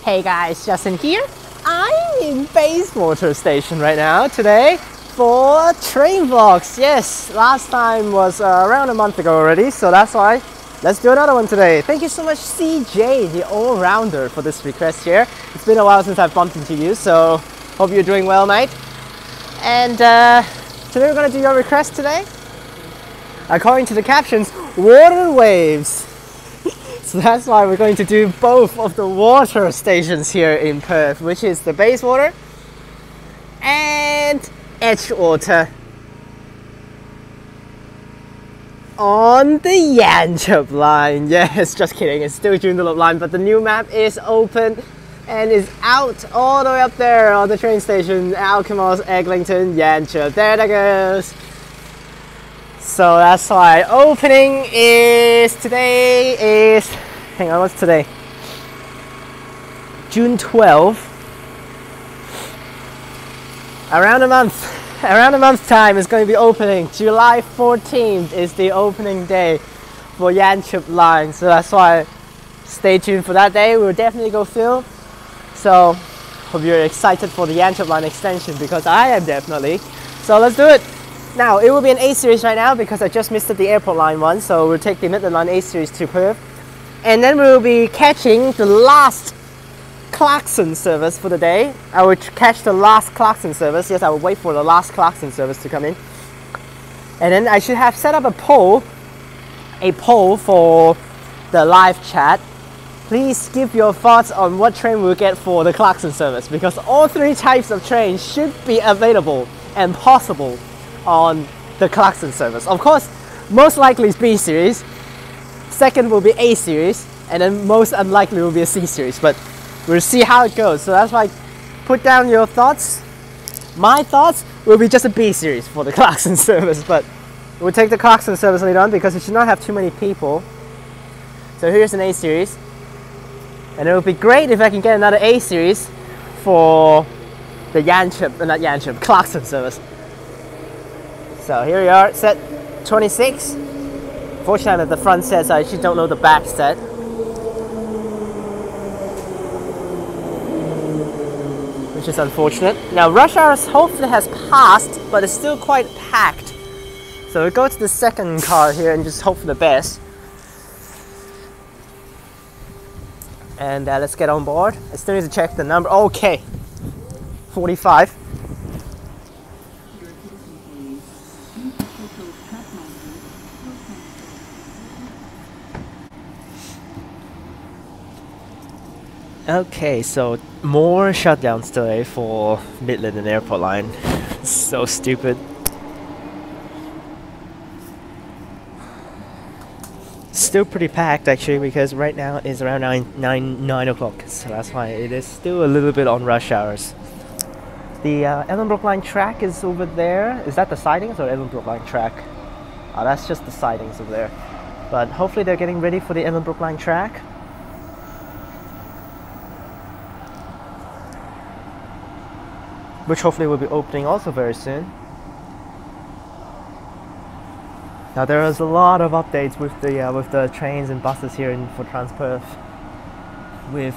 Hey guys, Justin here. I'm in Bayswater station right now today for train vlogs. Yes, last time was around a month ago already, so that's why let's do another one today. Thank you so much CJ, the all-rounder, for this request here. It's been a while since I've bumped into you, so hope you're doing well, mate. And today we're going to do your request today. According to the captions, water waves. So that's why we're going to do both of the water stations here in Perth, which is the Bayswater and Edgewater on the Joondalup line. Yes, just kidding, it's still Joondalup line, but the new map is open and is out all the way up there on the train station, Alkimos, Eglinton, Joondalup. There that goes. So that's why opening is today is, hang on, what's today? June 12th. Around a month's time is going to be opening. July 14th is the opening day for Joondalup line. So that's why stay tuned for that day. We'll definitely go film. So hope you're excited for the Joondalup line extension, because I am definitely. So let's do it. Now, it will be an A series right now because I just missed the airport line one, so we'll take the Midland line A series to Perth. And then we'll be catching the last Clarkson service for the day. I will catch the last Clarkson service. Yes, I will wait for the last Clarkson service to come in. And then I should have set up a poll for the live chat. Please give your thoughts on what train we'll get for the Clarkson service, because all three types of trains should be available and possible on the Clarkson service. Of course, most likely is B series, second will be A series, and then most unlikely will be a C series, but we'll see how it goes. So that's why put down your thoughts. My thoughts will be just a B series for the Clarkson service, but we'll take the Clarkson service later on because it should not have too many people. So here's an A series, and it would be great if I can get another A series for the Clarkson service. So here we are, set 26. Fortunately, the front set, so I actually don't know the back set. Which is unfortunate. Now, rush hours hopefully has passed, but it's still quite packed. So we'll go to the second car here and just hope for the best. And let's get on board. I still need to check the number. Okay, 45. Okay, so more shutdowns today for Midland and airport line. So stupid. Still pretty packed actually, because right now it's around 9 o'clock, so that's why it is still a little bit on rush hours. The Ellenbrook line track is over there. Is that the sidings or Ellenbrook line track? Oh, that's just the sidings over there. But hopefully they're getting ready for the Ellenbrook line track. Which hopefully will be opening also very soon. Now there is a lot of updates with the trains and buses here for TransPerth. With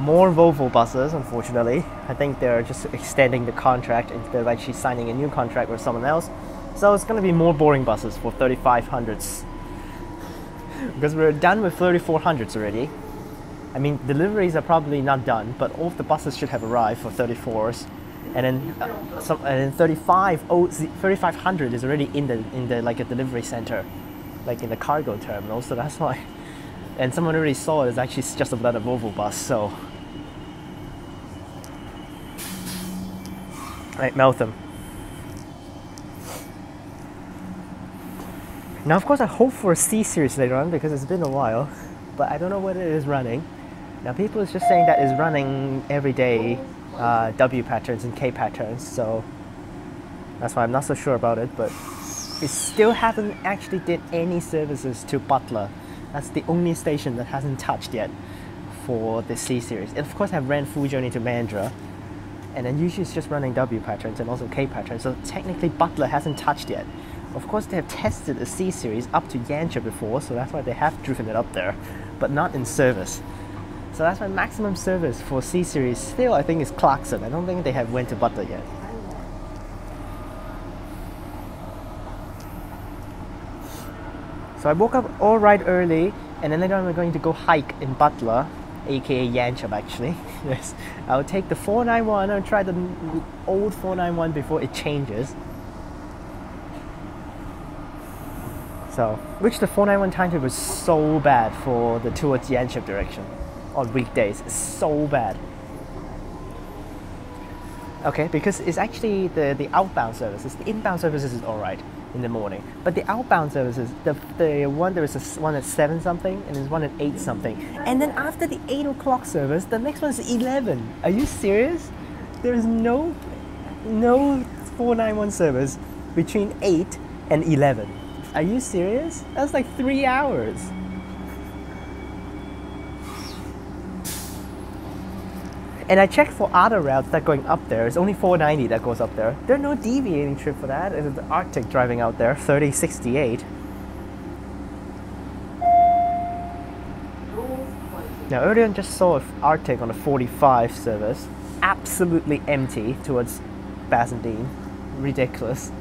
more Volvo buses, unfortunately. I think they're just extending the contract instead of actually signing a new contract with someone else. So it's going to be more boring buses for 3500s. Because we're done with 3400s already. I mean, deliveries are probably not done, but all of the buses should have arrived for 34s. And then 3500 is already in the like a delivery center, like in the cargo terminal. So that's why. And someone already saw it. It's actually just another Volvo bus. So, right, melt them. Now, of course, I hope for a C series later on because it's been a while, but I don't know whether it is running. Now, people is just saying that it's running every day. W patterns and K patterns, so that's why I'm not so sure about it, but it still haven't actually did any services to Butler. That's the only station that hasn't touched yet for the C series. And of course I've ran full journey to Mandurah, and then usually it's just running W patterns and also K patterns, so technically Butler hasn't touched yet. Of course they have tested a C series up to Joondalup before, so that's why they have driven it up there, but not in service. So that's my maximum service for C series. Still, I think it's Clarkson. I don't think they have went to Butler yet. So I woke up all right early, and then later on we're going to go hike in Butler, aka Yanchep actually. Yes, I'll take the 491. I'll try the old 491 before it changes. So, which the 491 timetable was so bad for the towards Yanchep direction on weekdays. It's so bad. Okay, because it's actually the outbound services. The inbound services is alright in the morning, but the outbound services, the one there is one at 7 something and there's one at 8 something, and then after the 8 o'clock service, the next one is 11. Are you serious? There is no 491 service between 8 and 11. Are you serious? That's like 3 hours. And I checked for other routes that going up there. It's only 490 that goes up there. There's no deviating trip for that. It's the Arctic driving out there, 3068. Now earlier I just saw an Arctic on a 45 service. Absolutely empty towards Bassendean. Ridiculous.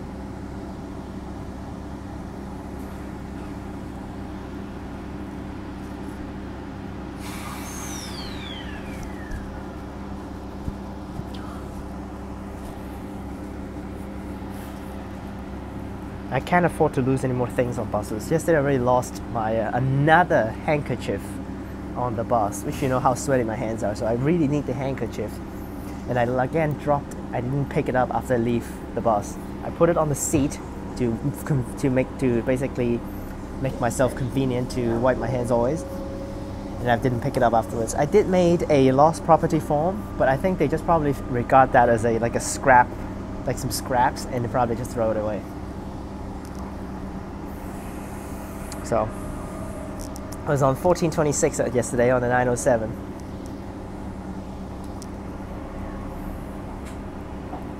I can't afford to lose any more things on buses. Yesterday I already lost my another handkerchief on the bus, which you know how sweaty my hands are, so I really need the handkerchief. And I again dropped, I didn't pick it up after I leave the bus. I put it on the seat to basically make myself convenient to wipe my hands always. And I didn't pick it up afterwards. I did made a lost property form, but I think they just probably regard that as like a scrap, like some scraps, and they probably just throw it away. So, I was on 1426 yesterday on the 907.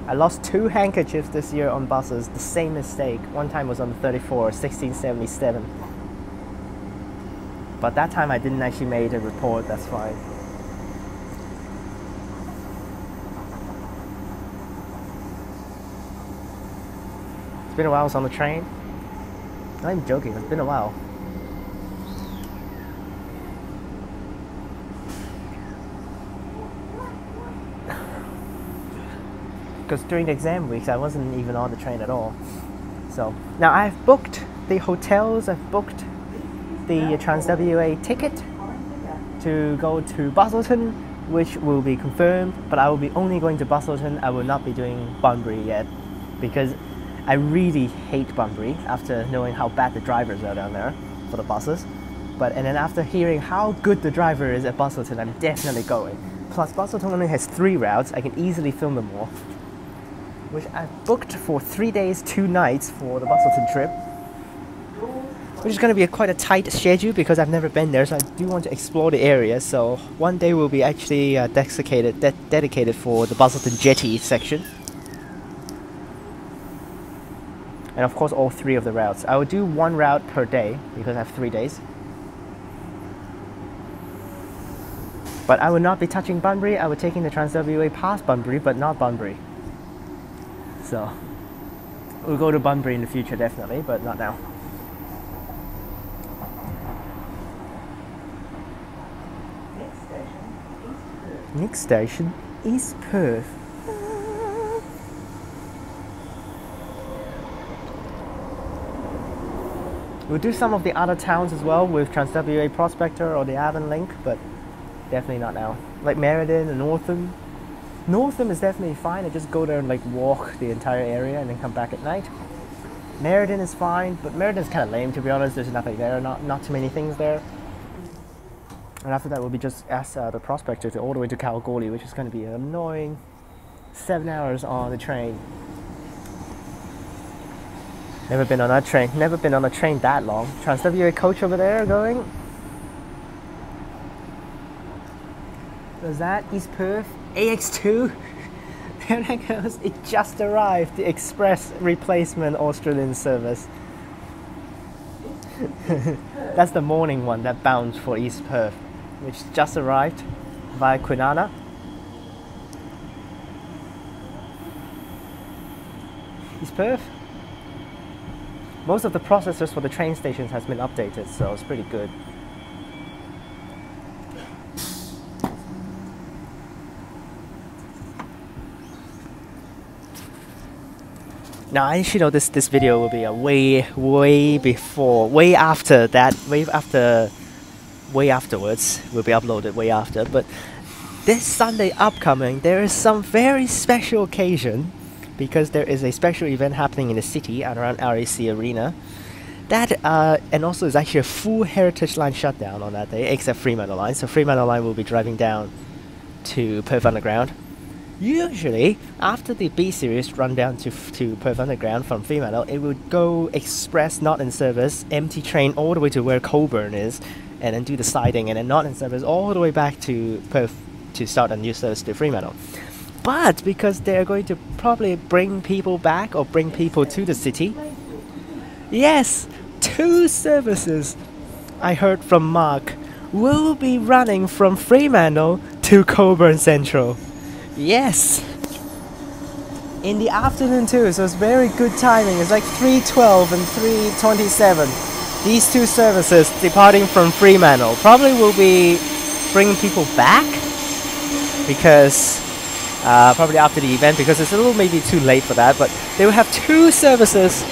I lost 2 handkerchiefs this year on buses, the same mistake. One time was on the 34, 1677. But that time I didn't actually make a report, that's fine. It's been a while I was on the train. Not even joking, it's been a while. Because during the exam weeks I wasn't even on the train at all. So now I've booked the hotels, I've booked the TransWA ticket to go to Busselton, which will be confirmed, but I will be only going to Busselton. I will not be doing Bunbury yet, because I really hate Bunbury after knowing how bad the drivers are down there for the buses. And then after hearing how good the driver is at Busselton, I'm definitely going. Plus Busselton only has 3 routes, I can easily film them all. Which I've booked for 3 days, 2 nights for the Busselton trip. Which is going to be quite a tight schedule because I've never been there, so I do want to explore the area. So one day will be actually dedicated for the Busselton Jetty section. And of course all 3 of the routes. I will do 1 route per day because I have 3 days. But I will not be touching Bunbury. I will be taking the TransWA past Bunbury, but not Bunbury. So we'll go to Bunbury in the future definitely, but not now. Next station, East Perth. We'll do some of the other towns as well with TransWA Prospector or the Avon Link, but definitely not now. Like Meriden and Northam. Northam is definitely fine. I just go there and like walk the entire area and then come back at night. Meriden is fine, but Meriden is kind of lame to be honest. There's nothing there, not too many things there. And after that we'll be just asked the Prospector to all the way to Kalgoorlie, which is going to be an annoying 7 hours on the train. Never been on a train. Never been on a train that long. TransWA coach over there going. Was that East Perth? AX2? There it goes. It just arrived. The express replacement Australian service. That's the morning one that bound for East Perth. which just arrived via Kwinana. East Perth. Most of the processors for the train stations has been updated, so it's pretty good. Now I actually know this video will be a way afterwards, will be uploaded way after, but this Sunday upcoming there is some very special occasion because there is a special event happening in the city and around RAC Arena. That and also it's actually a full Heritage Line shutdown on that day, except Fremantle Line. So Fremantle Line will be driving down to Perth Underground. Usually, after the B series run down to Perth Underground from Fremantle, it would go express not in service, empty train all the way to where Coburn is, and then do the siding, and then not in service all the way back to Perth to start a new service to Fremantle. But because they're going to probably bring people back or bring people to the city, yes, 2 services I heard from Mark will be running from Fremantle to Coburn Central. Yes, in the afternoon too, so it's very good timing. It's like 3:12 and 3:27. These 2 services departing from Fremantle probably will be bringing people back because probably after the event, because it's a little maybe too late for that, but they will have 2 services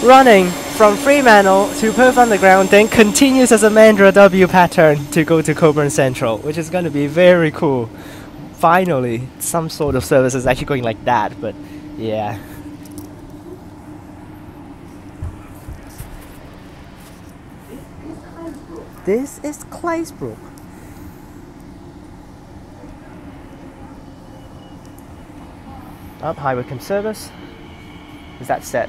running from Fremantle to Perth Underground, then continues as a Mandurah W pattern to go to Coburn Central, which is going to be very cool. Finally, some sort of service is actually going like that, but yeah. This is Claysbrook. Up, High Wycombe service. Is that set?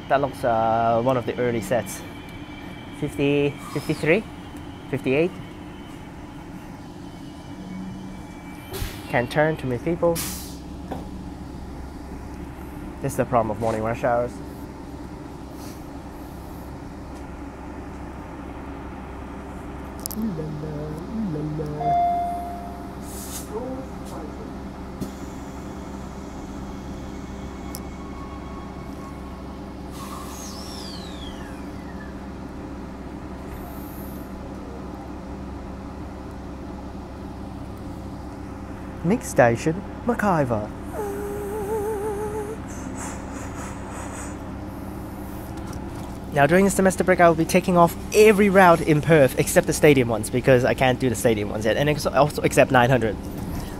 That looks one of the early sets. 50, 53, 58. Can turn too many people. This is the problem of morning rush hours. Next station, McIver. Now during the semester break I will be taking off every route in Perth except the stadium ones because I can't do the stadium ones yet, and also except 900.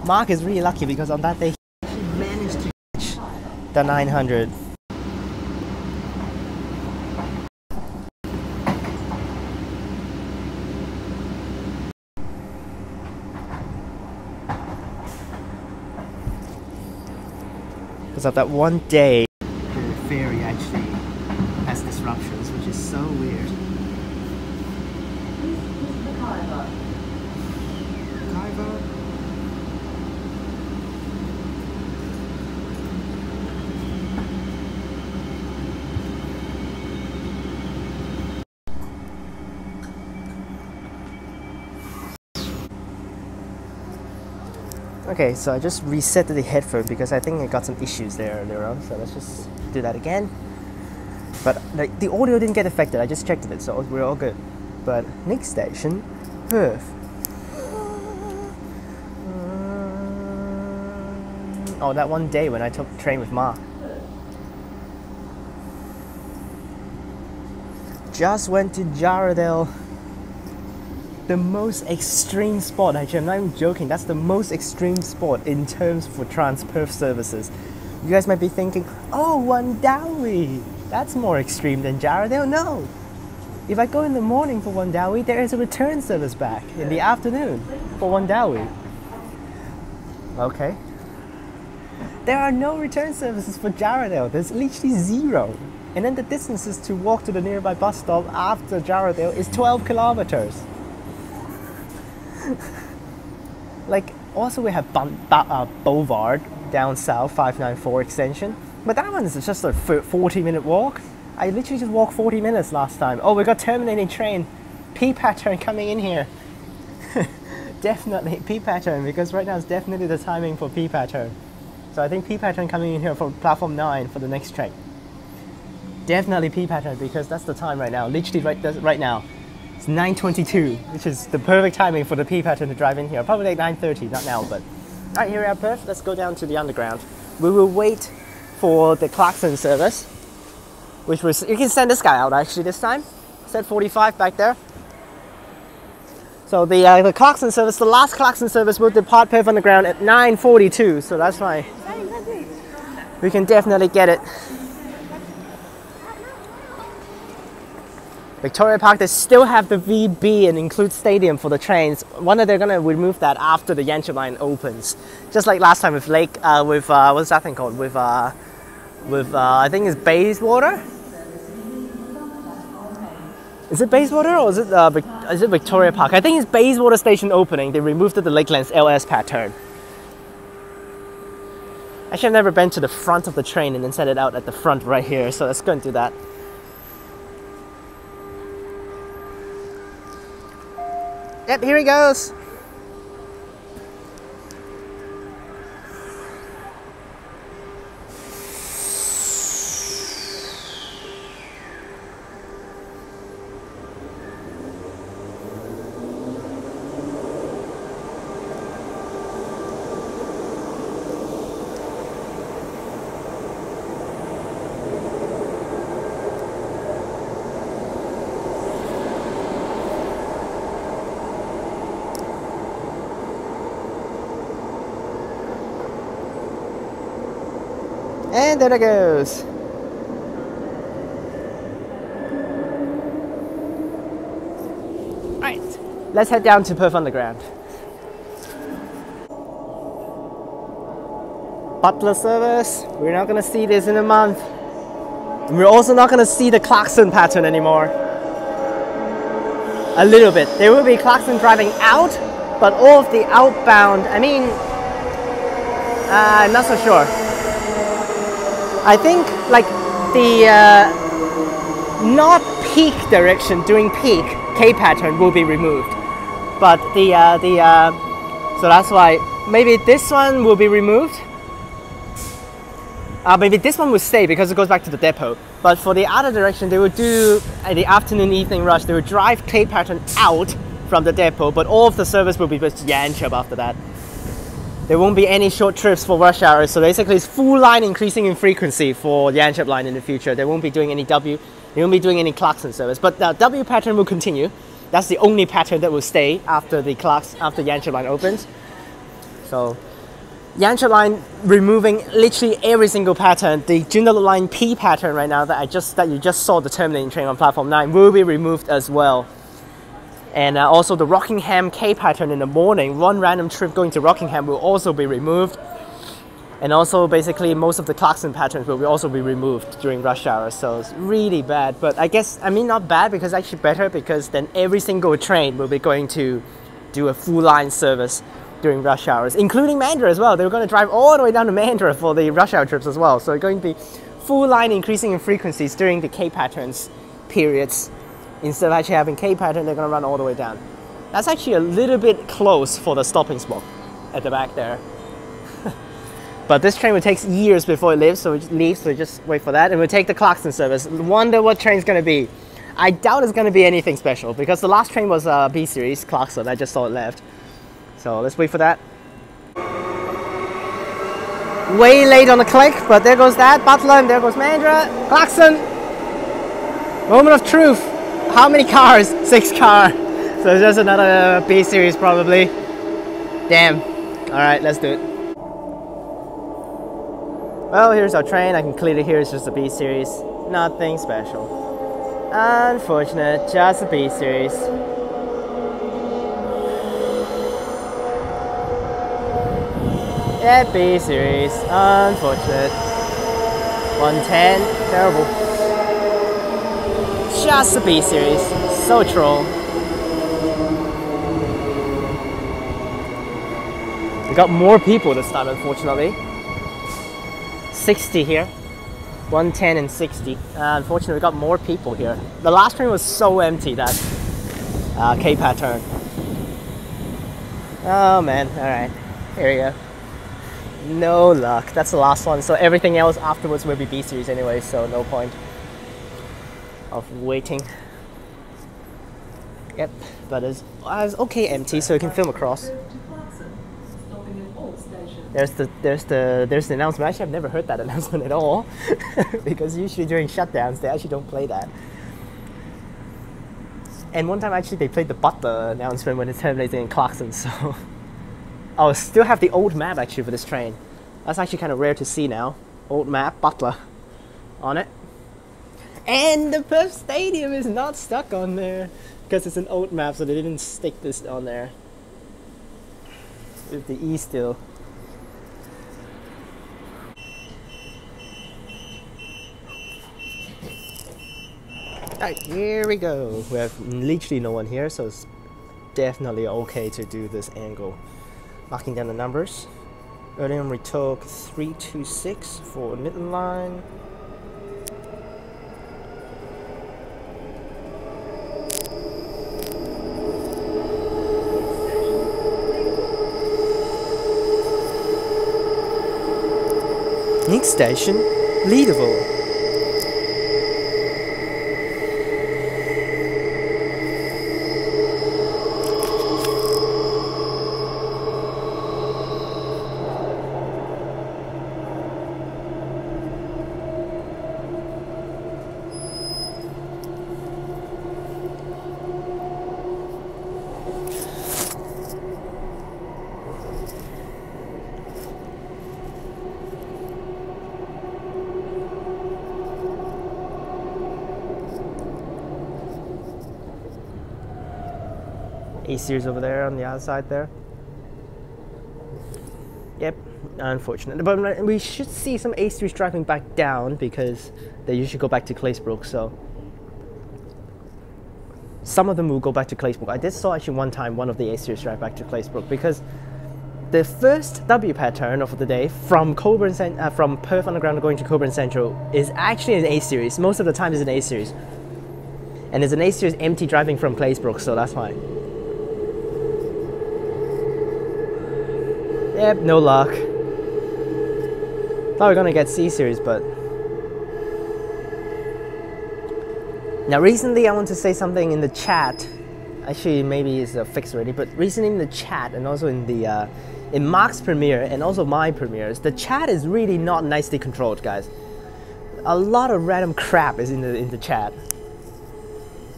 Mark is really lucky because on that day he managed to catch the 900. Because of that one day, the ferry actually has disruptions, which is so weird. Okay, so I just reset the headphone because I think I got some issues there earlier on, so let's just do that again. But the audio didn't get affected, I just checked it, so we're all good. But next station, Perth. Oh, that one day when I took the train with Mark. Just went to Jarrahdale. The most extreme spot, actually, I'm not even joking, that's the most extreme spot in terms for Trans-Perth services. You guys might be thinking, oh, Joondalup, that's more extreme than Jarrahdale. No! If I go in the morning for Joondalup, there is a return service back in the afternoon for Joondalup. Okay. There are no return services for Jarrahdale, there's literally 0. And then the distances to walk to the nearby bus stop after Jarrahdale is 12 kilometers. Like, also we have Boulevard down south, 594 extension, but that one is just a 40-minute walk. I literally just walked 40 minutes last time. Oh, we got terminating train P pattern coming in here. Definitely P pattern, because right now it's definitely the timing for P pattern. So I think P pattern coming in here for platform 9 for the next train. Definitely P pattern, because that's the time right now. Literally right now. It's 9:22, which is the perfect timing for the P pattern to drive in here. Probably like 9:30, not now, but... Alright, here we are, Perth. Let's go down to the underground. We will wait for the Clarkson service, which was... You can send this guy out actually this time. Set 45 back there. So the Clarkson service, the last Clarkson service will depart Perth Underground at 9:42, so that's why we can definitely get it. Victoria Park, they still have the VB and include stadium for the trains. Wonder they're gonna remove that after the Yanchep line opens, just like last time with what's that thing called? With I think it's Bayswater. Is it Bayswater or is it Victoria Park? I think it's Bayswater station opening. They removed the Lakelands LS pattern. Actually, I've never been to the front of the train and then set it out at the front right here, so let's go and do that. Yep, here he goes. And there it goes. Right, let's head down to Perth Underground. Butler service, we're not going to see this in a month. And we're also not going to see the Clarkson pattern anymore. A little bit. There will be Clarkson driving out, but all of the outbound, I mean, I'm not so sure. I think like the not peak direction during peak K pattern will be removed, but so that's why maybe this one will be removed. Maybe this one will stay because it goes back to the depot. But for the other direction, they will do the afternoon evening rush. They will drive K pattern out from the depot, but all of the service will be just Yanchep after that. There won't be any short trips for rush hours, so basically it's full line increasing in frequency for the Yanchep line in the future. They won't be doing any they won't be doing any Clarkson service, but the W pattern will continue. That's the only pattern that will stay after the Yanchep line opens. So Yanchep line removing literally every single pattern. The Joondalup line P pattern right now that you just saw the terminating train on platform 9 will be removed as well. And also the Rockingham K pattern in the morning, one random trip going to Rockingham will also be removed. And also basically most of the Clarkson patterns will also be removed during rush hour. So it's really bad, but I guess, I mean not bad because actually better, because then every single train will be going to do a full line service during rush hours, including Mandurah as well. They're going to drive all the way down to Mandurah for the rush hour trips as well. So it's going to be full line increasing in frequencies during the K patterns periods. Instead of actually having K pattern, they're going to run all the way down. That's actually a little bit close for the stopping spot at the back there. But this train will take years before it leaves, so just wait for that. And we'll take the Clarkson service. Wonder what train's going to be. I doubt it's going to be anything special, because the last train was B series, Clarkson. I just saw it left. So let's wait for that. Way late on the click, but there goes that. Butler, and there goes Mandurah. Clarkson. Moment of truth. How many cars? 6 cars. So it's just another B series probably. Damn. Alright, let's do it. Well, here's our train. I can clearly hear it's just a B series. Nothing special. Unfortunate, just a B series. Yeah, B series. Unfortunate. 110. Terrible. Just a B series. So troll. We got more people this time, unfortunately. 60 here. 110 and 60. Unfortunately, we got more people here. The last train was so empty that K pattern. Oh man, alright. Here we go. No luck. That's the last one. So everything else afterwards will be B series anyway, so no point of waiting. Yep, but it's okay empty, so you can film across. There's the announcement. Actually, I've never heard that announcement at all, because usually during shutdowns they actually don't play that. And one time actually they played the Butler announcement when it's terminating in Clarkson. So I'll still have the old map actually for this train. That's actually kind of rare to see now. Old map, Butler on it. And the Perth Stadium is not stuck on there because it's an old map, so they didn't stick this on there. With the E still. Alright, here we go. We have literally no one here, so it's definitely okay to do this angle. Marking down the numbers. Earlier we took 326 for Midland line. Next station, Leaderville. A-series over there on the other side there. Yep, unfortunate. But we should see some A-series driving back down because they usually go back to Claysbrook, so some of them will go back to Claysbrook. I did saw actually one time one of the A-series drive back to Claysbrook because the first W pattern of the day from from Perth Underground going to Coburn Central is actually an A-series. Most of the time it's an A-series. And there's an A-series empty driving from Claysbrook, so that's why. Yep, no luck. Thought we were gonna get C-series, but... Now recently I want to say something in the chat. Actually, maybe it's fixed already, but recently in the chat and also in the in Mark's premiere and also my premieres, the chat is really not nicely controlled, guys. A lot of random crap is in the chat.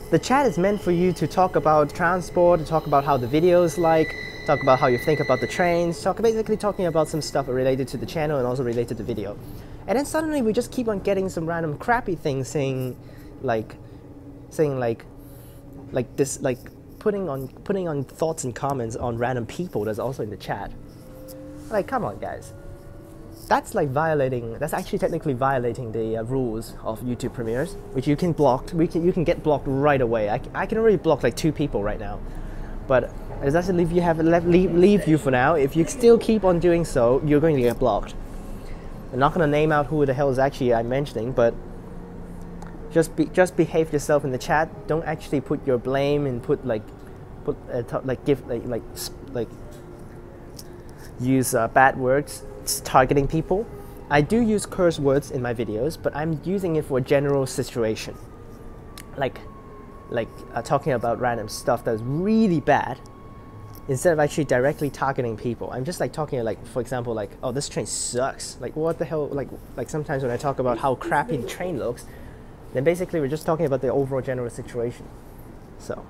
The chat is meant for you to talk about transport, to talk about how the video is like, talk about how you think about the trains, basically talking about some stuff related to the channel and also related to video. And then suddenly we just keep on getting some random crappy things saying putting on thoughts and comments on random people that's also in the chat. Like, come on guys. That's like that's actually technically violating the rules of YouTube premieres, which you can block, you can get blocked right away. I can already block like 2 people right now. But it doesn't leave you for now. If you still keep on doing so, you're going to get blocked. I'm not going to name out who the hell is actually I'm mentioning, but just behave yourself in the chat. Don't actually put your blame and use bad words targeting people. I do use curse words in my videos, but I'm using it for a general situation, like talking about random stuff that's really bad, instead of actually directly targeting people. I'm just like talking like, for example, like, oh, this train sucks. Like, what the hell? Like sometimes when I talk about how crappy the train looks, then basically we're just talking about the overall general situation. So,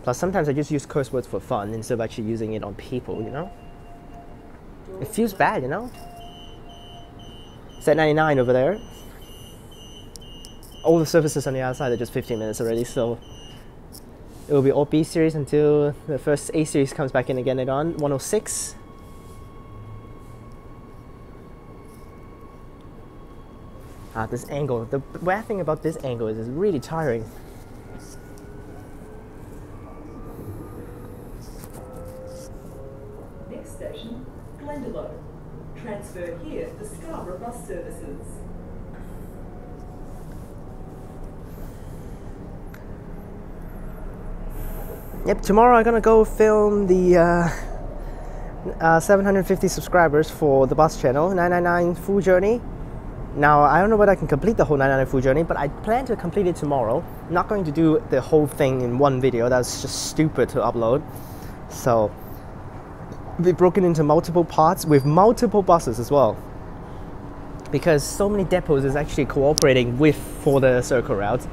plus sometimes I just use curse words for fun instead of actually using it on people, you know? It feels bad, you know? Set 99 over there. All the services on the outside are just 15 minutes already, so it will be all B series until the first A series comes back in again at on 106. This angle. The bad thing about this angle is it's really tiring. Next station, Joondalup. Transfer here for Scarborough bus services. Yep, tomorrow I'm gonna go film the 750 subscribers for the bus channel, 999 full journey. Now, I don't know whether I can complete the whole 999 full journey, but I plan to complete it tomorrow. I'm not going to do the whole thing in one video. That's just stupid to upload. So, it'll be broken into multiple parts with multiple buses as well. Because so many depots is actually cooperating with for the circle routes,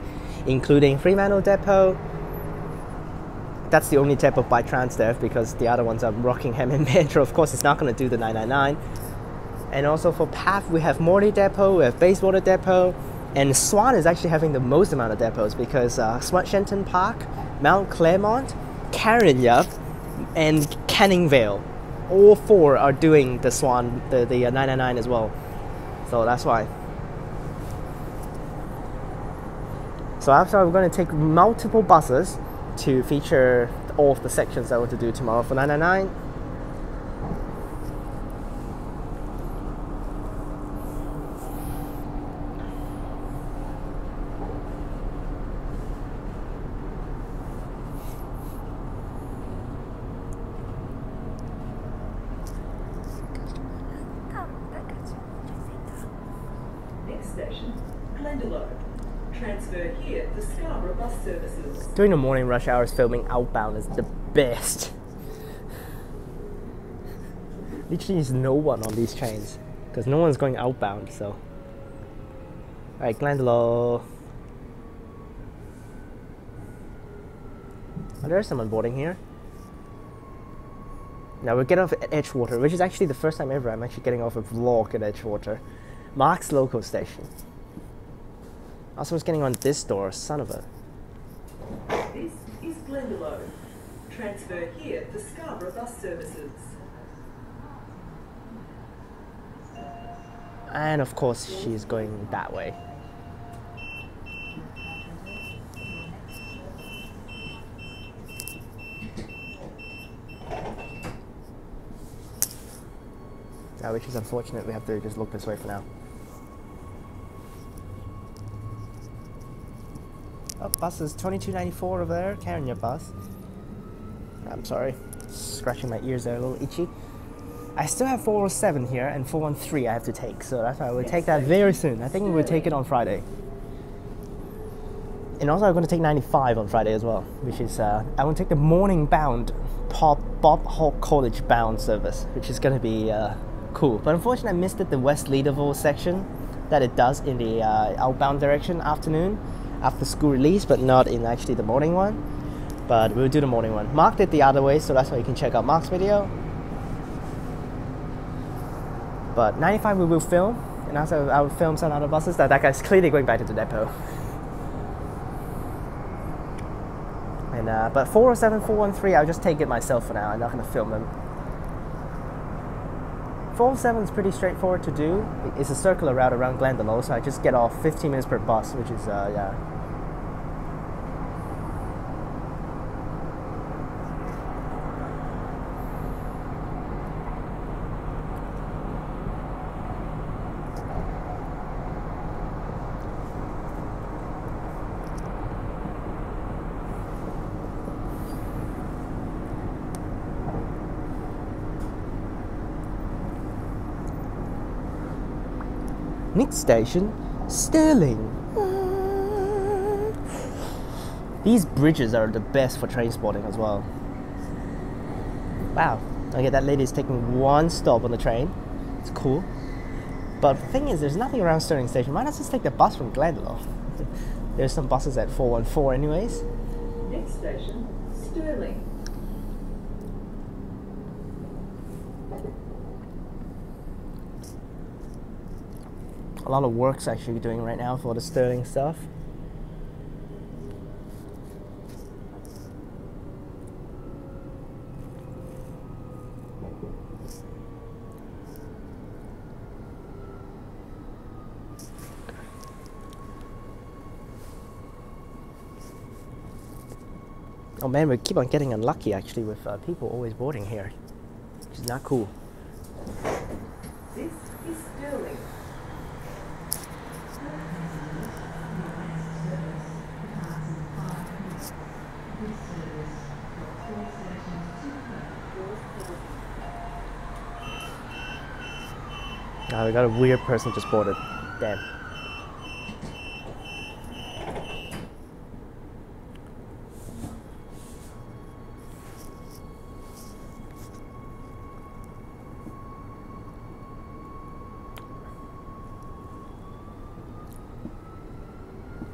including Fremantle depot. That's the only depot by TransWA because the other ones are Rockingham and Metro. Of course, it's not going to do the 999. And also for PAF, we have Morley depot, we have Bayswater depot, and Swan is actually having the most amount of depots because Shenton Park, Mount Claremont, Carrinyup, and Canning Vale, all four are doing the Swan, the 999 as well. So that's why. So after I'm going to take multiple buses to feature all of the sections I want to do tomorrow for 999. Next station, Joondalup. Transfer here for Scarborough bus services. During the morning rush hours, filming outbound is the best. Literally there's no one on these trains because no one's going outbound, so. Alright, Joondalup. Oh, there's someone boarding here. Now we're getting off at Edgewater, which is actually the first time ever I'm actually getting off a vlog at Edgewater. Mark's local station. Also was getting on this door, son of a. This is Joondalup. Transfer here for Scarborough bus services. And of course she's going that way. Which is unfortunate, we have to just look this way for now. Oh, bus is 2294 over there, Carrinyup bus. I'm sorry, scratching my ears there, a little itchy. I still have 407 here and 413 I have to take, so that's why we'll take that very soon. I think we'll take it on Friday. And also I'm going to take 95 on Friday as well, which is, I want to take the morning bound Bob Hawke College bound service, which is going to be cool. But unfortunately I missed it, the West Leaderville section that it does in the outbound direction afternoon after school release, but not in actually the morning one. But we'll do the morning one. Mark did the other way, so that's why you can check out Mark's video. But 95 we will film, and also I will film some other buses. That guy's clearly going back to the depot. And but 407, 413, I'll just take it myself for now. I'm not going to film them. 407 is pretty straightforward to do. It's a circular route around Joondalup, so I just get off 15 minutes per bus, which is, yeah. Next station, Stirling. These bridges are the best for train spotting as well. Wow, okay, that lady is taking one stop on the train. It's cool. But the thing is, there's nothing around Stirling Station. Why not just take the bus from Joondalup? There's some buses at 414 anyways. Next station, Stirling. A lot of work's actually doing right now for the Stirling stuff. Oh man, we keep on getting unlucky actually with people always boarding here, which is not cool. This is Stirling. Now we got a weird person just boarded. Damn.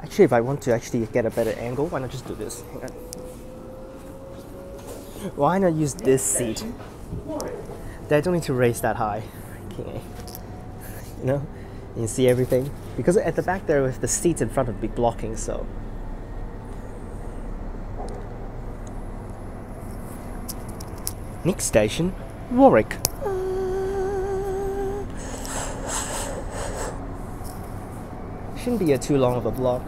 Actually, if I want to actually get a better angle, why not just do this? Hang on. Why not use this seat? I don't need to raise that high. Okay. You know, you can see everything. Because at the back there, with the seats in front would be blocking, so. Next station, Warwick. Shouldn't be too long of a block.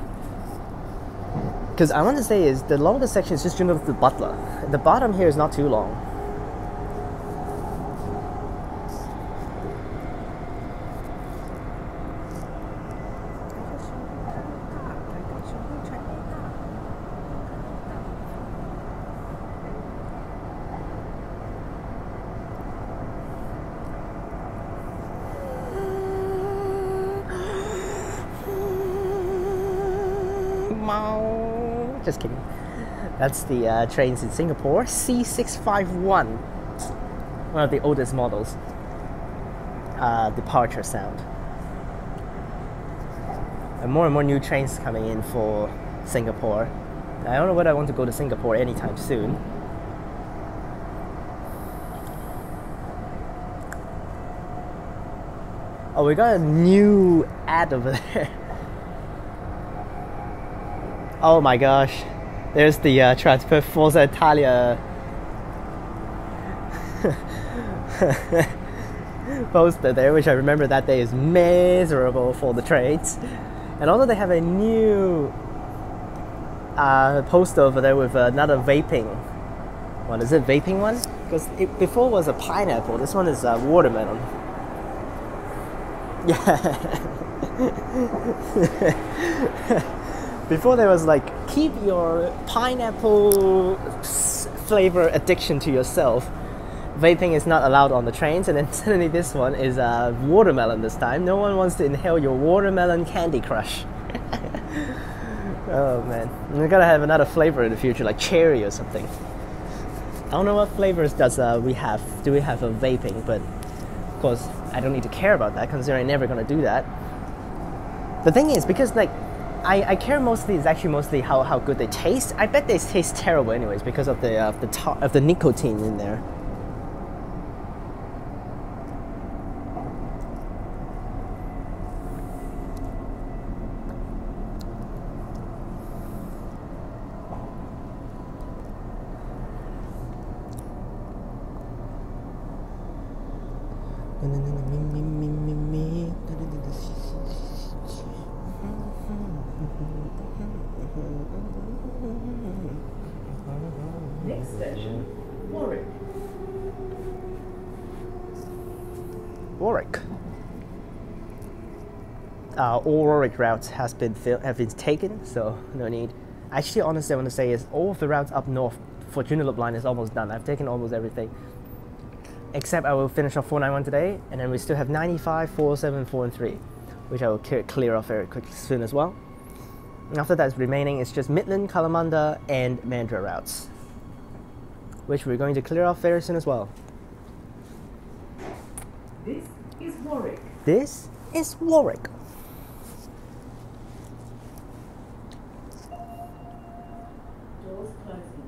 Because I want to say is the longest section is just Joondalup to Butler. The bottom here is not too long. Just kidding. That's the trains in Singapore. C651. One of the oldest models. Departure sound. And more new trains coming in for Singapore. I don't know whether I want to go to Singapore anytime soon. Oh, we got a new ad over there. Oh my gosh, there's the Transport Forza Italia poster there, which I remember that day is miserable for the trains. And also they have a new poster over there with another vaping. What is it, vaping one? Because it before was a pineapple, this one is a watermelon. Yeah. Before there was like, keep your pineapple flavor addiction to yourself. Vaping is not allowed on the trains, and then suddenly this one is watermelon this time. No one wants to inhale your watermelon Candy Crush. Oh man, we're gonna have another flavor in the future, like cherry or something. I don't know what flavors do we have a vaping, but of course I don't need to care about that considering I'm never gonna do that. The thing is, because like I care mostly is actually mostly how good they taste. I bet they taste terrible anyways because of the nicotine in there. Next station, Warwick. Warwick. All Warwick routes have been taken, so no need. Actually, honestly, I want to say is all of the routes up north for Joondalup line is almost done. I've taken almost everything, except I will finish off 491 today, and then we still have 95, 407, 4 and 3, which I will clear off very quickly soon as well. And after that, remaining is just Midland, Kalamunda, and Mandurah routes, which we're going to clear off very soon as well. This is Warwick. This is Warwick. Doors closing.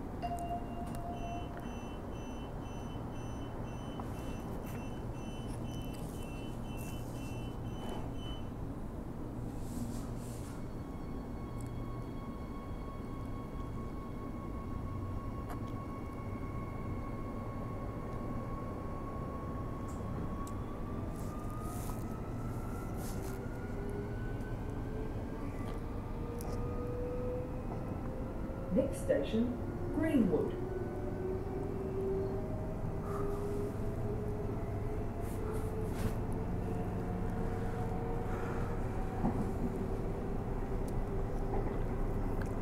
Next station, Greenwood.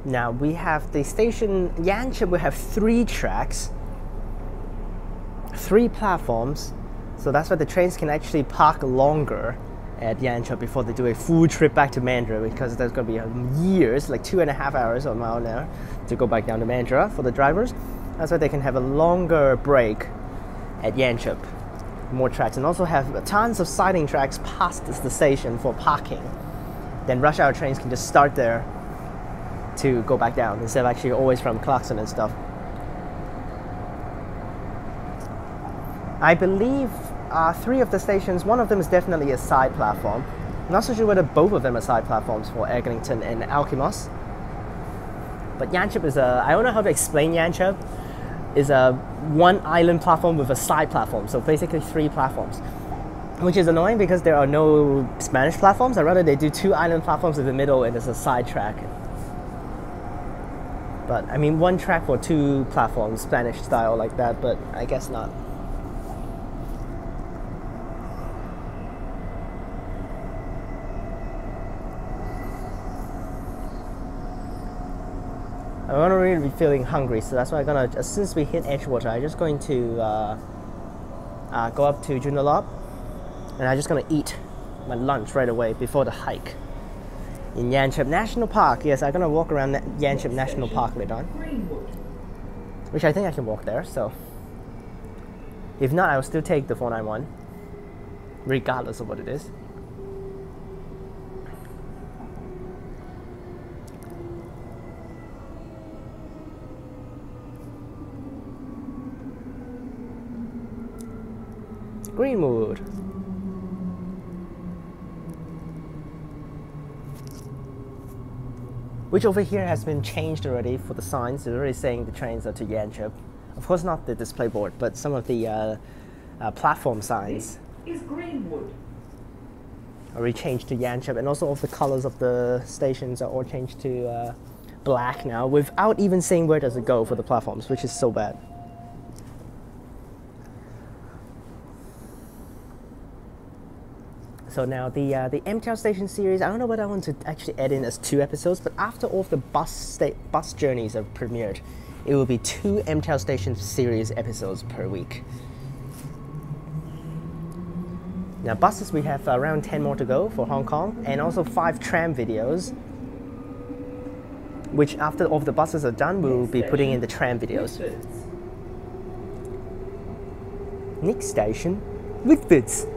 Now we have the station Yanchep. We have 3 tracks, 3 platforms, So that's why the trains can actually park longer at Yanchep before they do a full trip back to Mandurah, because there's going to be years, like 2.5 hours or a mile an hour to go back down to Mandurah for the drivers. That's why they can have a longer break at Yanchep, more tracks, and also have tons of siding tracks past the station for parking. Then rush hour trains can just start there to go back down instead of actually always from Clarkson and stuff. I believe 3 of the stations, one of them is definitely a side platform. I'm not so sure whether both of them are side platforms for Eglinton and Alkimos. But Yanchep is I don't know how to explain Yanchep, is a one island platform with a side platform, so basically 3 platforms. Which is annoying because there are no Spanish platforms, or rather they do 2 island platforms in the middle and there's a side track. But I mean 1 track for 2 platforms, Spanish style like that, but I guess not. I'm gonna really be feeling hungry, so that's why I'm gonna, as soon as we hit Edgewater, I'm just going to go up to Joondalup, and I'm just gonna eat my lunch right away before the hike in Yanchep National Park. Yes, I'm gonna walk around Yanchep National Park later on, which I think I can walk there. So if not, I will still take the 491, regardless of what it is. Greenwood. Which over here has been changed already for the signs. It's already saying the trains are to Yanchep. Of course not the display board, but some of the platform signs is Greenwood. Already changed to Yanchep, and also all the colors of the stations are all changed to black now, without even saying where does it go for the platforms, which is so bad. So now the MTR station series, I don't know whether I want to actually add in as 2 episodes, but after all of the bus journeys are premiered, it will be 2 MTR station series episodes per week. Now buses, we have around 10 more to go for Hong Kong, and also 5 tram videos, which after all of the buses are done, we will be putting in the tram videos. Next station, Whitfords.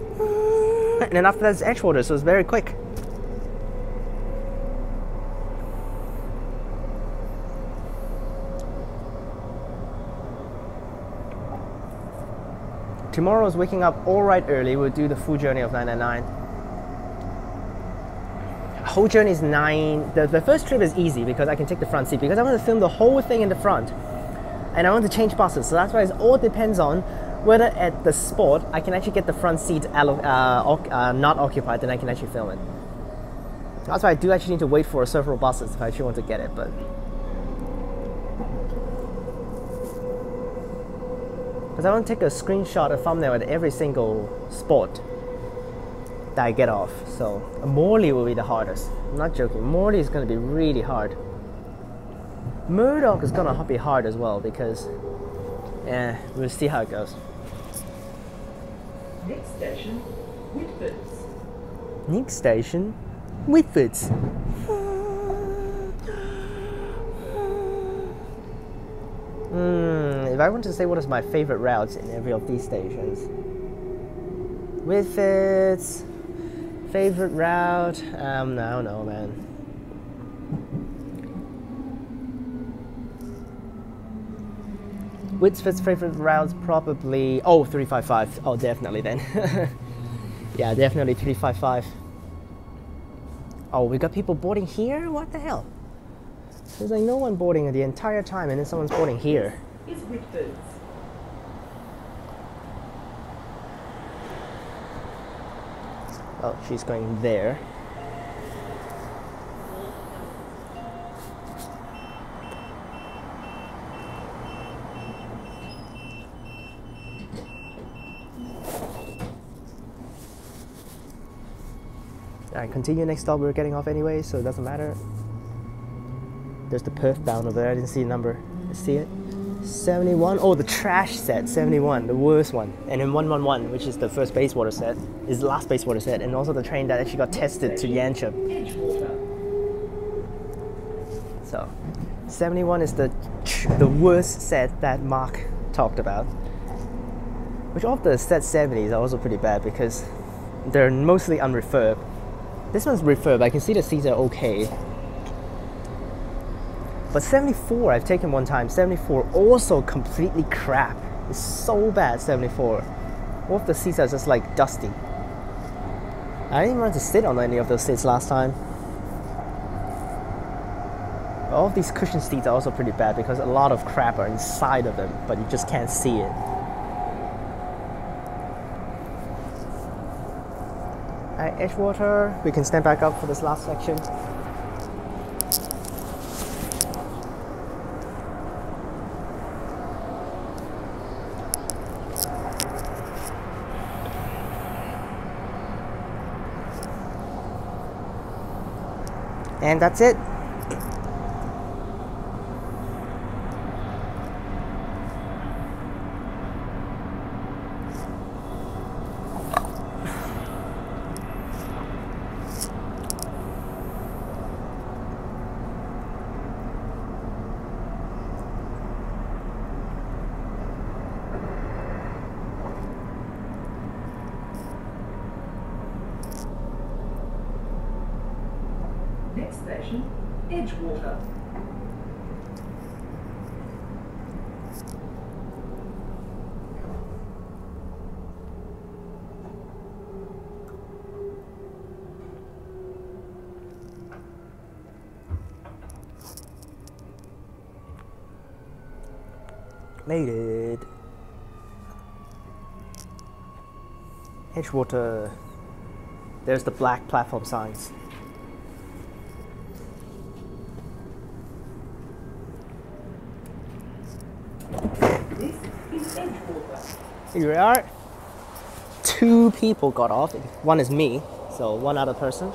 And then after that is Edgewater, so it's very quick. Tomorrow is waking up all right early. We'll do the full journey of 999. Whole journey is 9. The first trip is easy because I can take the front seat, because I want to film the whole thing in the front. And I want to change buses, so that's why it all depends on whether at the spot I can actually get the front seat not occupied, then I can actually film it. That's why I do actually need to wait for several buses if I actually want to get it, but because I want to take a screenshot, a thumbnail at every single spot that I get off. So Morley will be the hardest. I'm not joking. Morley is going to be really hard. Murdoch is going to be hard as well, because we'll see how it goes. Next station, Whitfords. Next station, Whitfords. If I want to say what is my favorite routes in every of these stations, Whitfords, favorite route, I don't know, man. Whitford's favorite routes probably, 355. Oh, definitely then. Yeah, definitely 355. Oh, we got people boarding here? What the hell? There's like no one boarding the entire time, and then someone's boarding here. Is Whitfords. Oh, she's going there. Alright, continue next stop. We're getting off anyway, so it doesn't matter. There's the Perth bound over there. I didn't see a number. I see it. 71. Oh, the trash set, 71, the worst one. And then 111, which is the first Bayswater set, is the last Bayswater set, and also the train that actually got tested to Yanchep. Edgewater. So, 71 is the worst set that Mark talked about. Which all of the set 70s are also pretty bad because they're mostly unrefurbed. This one's refurbed, I can see the seats are okay. But 74 I've taken one time, 74 also completely crap. It's so bad, 74. All of the seats are just like dusty. I didn't even want to sit on any of those seats last time. All of these cushion seats are also pretty bad because a lot of crap are inside of them, but you just can't see it. Alright, Edgewater, we can stand back up for this last section. And that's it. Next station, Edgewater. Made it. Edgewater. There's the black platform signs. This is Edgewater. Here we are. 2 people got off. One is me, so one other person.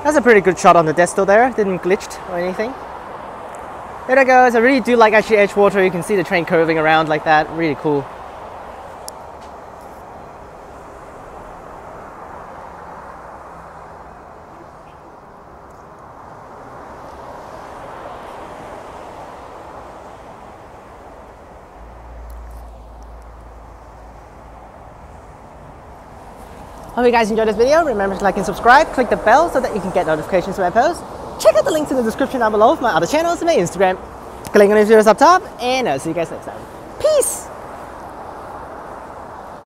That's a pretty good shot on the Desto there, didn't glitch or anything. There it goes, I really do like actually Edgewater, you can see the train curving around like that, really cool. Hope you guys enjoyed this video. Remember to like and subscribe, click the bell so that you can get notifications when I post. Check out the links in the description down below for my other channels and my Instagram. Click on the videos up top, and I'll see you guys next time. Peace!